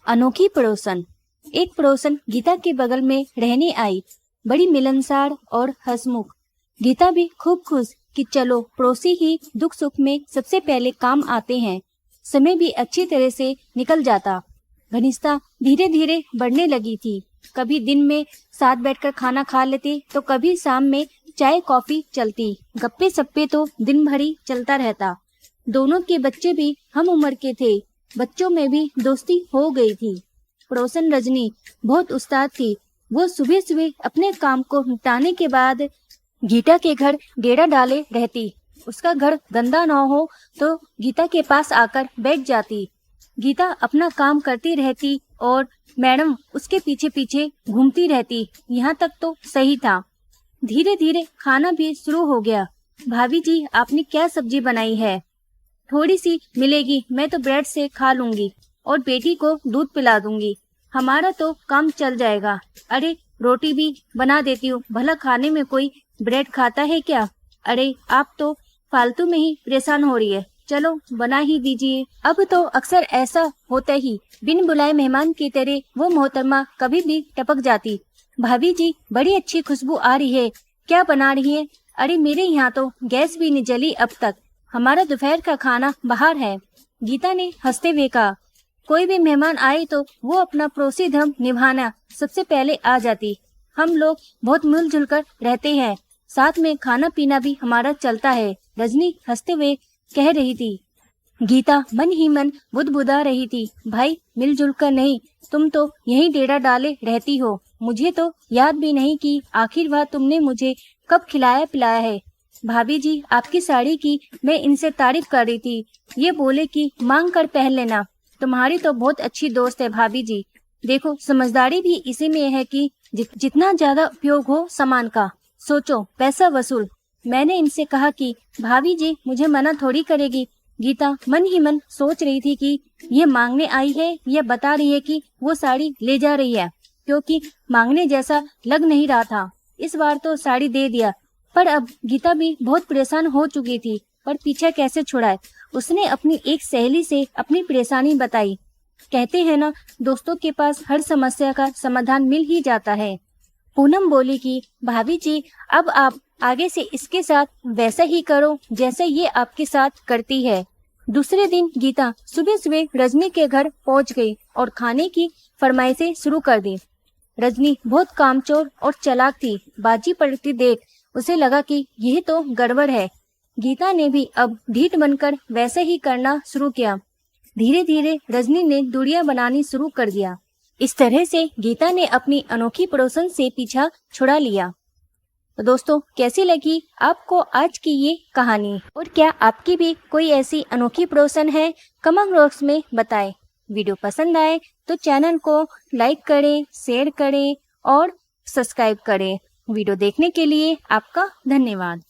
अनोखी पड़ोसन। एक पड़ोसन गीता के बगल में रहने आई, बड़ी मिलनसार और हंसमुख। गीता भी खूब खुश कि चलो पड़ोसी ही दुख सुख में सबसे पहले काम आते हैं। समय भी अच्छी तरह से निकल जाता। घनिष्ठता धीरे धीरे बढ़ने लगी थी। कभी दिन में साथ बैठकर खाना खा लेते तो कभी शाम में चाय कॉफी चलती। गप्पे सप्पे तो दिन भर ही चलता रहता। दोनों के बच्चे भी हम उम्र के थे। बच्चों में भी दोस्ती हो गई थी। पड़ोसन रजनी बहुत उस्ताद थी। वो सुबह सुबह अपने काम को निपटाने के बाद गीता के घर डेरा डाले रहती। उसका घर गंदा न हो तो गीता के पास आकर बैठ जाती। गीता अपना काम करती रहती और मैडम उसके पीछे पीछे घूमती रहती। यहाँ तक तो सही था। धीरे धीरे खाना भी शुरू हो गया। भाभी जी, आपने क्या सब्जी बनाई है? थोड़ी सी मिलेगी, मैं तो ब्रेड से खा लूंगी और बेटी को दूध पिला दूंगी। हमारा तो काम चल जाएगा। अरे रोटी भी बना देती हूँ, भला खाने में कोई ब्रेड खाता है क्या? अरे आप तो फालतू में ही परेशान हो रही है, चलो बना ही दीजिए। अब तो अक्सर ऐसा होता ही, बिन बुलाए मेहमान की तरह वो मोहतरमा कभी भी टपक जाती। भाभी जी, बड़ी अच्छी खुशबू आ रही है, क्या बना रही है? अरे मेरे यहाँ तो गैस भी नहीं जली अब तक, हमारा दोपहर का खाना बाहर है। गीता ने हंसते हुए कहा। कोई भी मेहमान आए तो वो अपना पड़ोसी धर्म निभाना सबसे पहले आ जाती। हम लोग बहुत मिलजुल कर रहते हैं, साथ में खाना पीना भी हमारा चलता है, रजनी हंसते हुए कह रही थी। गीता मन ही मन बुदबुदा रही थी। भाई मिलजुल कर नहीं, तुम तो यही डेरा डाले रहती हो। मुझे तो याद भी नहीं कि आखिर बार तुमने मुझे कब खिलाया पिलाया है। भाभी जी, आपकी साड़ी की मैं इनसे तारीफ कर रही थी। ये बोले कि मांग कर पहन लेना। तुम्हारी तो बहुत अच्छी दोस्त है भाभी जी। देखो, समझदारी भी इसी में है कि जितना ज्यादा उपयोग हो सामान का, सोचो पैसा वसूल। मैंने इनसे कहा कि भाभी जी मुझे मना थोड़ी करेगी। गीता मन ही मन सोच रही थी कि ये मांगने आई है या बता रही है कि वो साड़ी ले जा रही है, क्योंकि मांगने जैसा लग नहीं रहा था। इस बार तो साड़ी दे दिया, पर अब गीता भी बहुत परेशान हो चुकी थी, पर पीछा कैसे छुड़ाए। उसने अपनी एक सहेली से अपनी परेशानी बताई। कहते हैं ना, दोस्तों के पास हर समस्या का समाधान मिल ही जाता है। पूनम बोली कि भाभी जी, अब आप आगे से इसके साथ वैसा ही करो जैसा ये आपके साथ करती है। दूसरे दिन गीता सुबह सुबह रजनी के घर पहुंच गई और खाने की फरमाइशें शुरू कर दी। रजनी बहुत कामचोर और चालाक थी। बाजी पड़ती देख उसे लगा कि यह तो गड़बड़ है। गीता ने भी अब ढीठ बनकर वैसे ही करना शुरू किया। धीरे धीरे रजनी ने दूरियां बनानी शुरू कर दिया। इस तरह से गीता ने अपनी अनोखी पड़ोसन से पीछा छुड़ा लिया। तो दोस्तों, कैसी लगी आपको आज की ये कहानी? और क्या आपकी भी कोई ऐसी अनोखी पड़ोसन है? कमेंट बॉक्स में बताएं। वीडियो पसंद आए तो चैनल को लाइक करें, शेयर करें और सब्सक्राइब करें। वीडियो देखने के लिए आपका धन्यवाद।